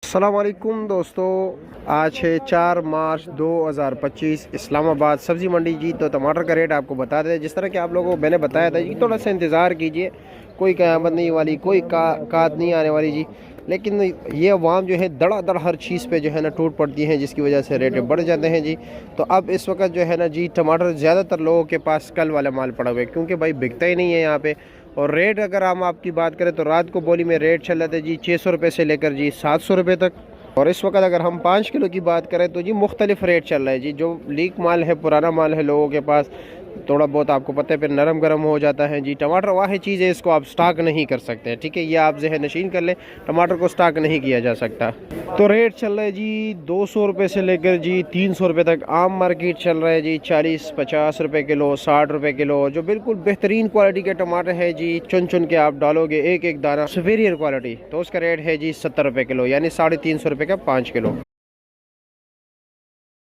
अस्सलामुअलैकुम दोस्तों, आज है 4 मार्च 2025 इस्लामाबाद सब्ज़ी मंडी जी। तो टमाटर का रेट आपको बता दें, जिस तरह कि आप लोगों को मैंने बताया था जी, थोड़ा सा इंतज़ार कीजिए। कोई क़यामत नहीं वाली, कोई कात नहीं आने वाली जी। लेकिन ये अवाम जो है धड़ाधड़ हर चीज़ पे जो है ना टूट पड़ती हैं, जिसकी वजह से रेट बढ़ जाते हैं जी। तो अब इस वक्त जो है ना जी, टमाटर ज़्यादातर लोगों के पास कल वाला माल पड़ा हुआ है, क्योंकि भाई बिकता ही नहीं है यहाँ पे। और रेट अगर हम आपकी बात करें तो रात को बोली में रेट चल रहे थे जी 600 रुपये से लेकर जी 700 रुपये तक। और इस वक्त अगर हम 5 किलो की बात करें तो जी मुख्तलिफ रेट चल रहा है जी। जो लीक माल है, पुराना माल है लोगों के पास, थोड़ा बहुत आपको पता है फिर नरम गरम हो जाता है जी। टमाटर वाह चीज़ है, इसको आप स्टॉक नहीं कर सकते हैं, ठीक है। ये आप ज़हन नशीन कर लें, टमाटर को स्टॉक नहीं किया जा सकता। तो रेट चल रहा है जी 200 रुपये से लेकर जी 300 रुपये तक। आम मार्केट चल रहा है जी 40-50 रुपये किलो, 60 रुपये किलो। जो बिल्कुल बेहतरीन क्वालिटी के टमाटर है जी, चुन चुन के आप डालोगे एक एक दाना सुपीरियर क्वालिटी, तो उसका रेट है जी 70 रुपये किलो, यानी 350 रुपये का 5 किलो।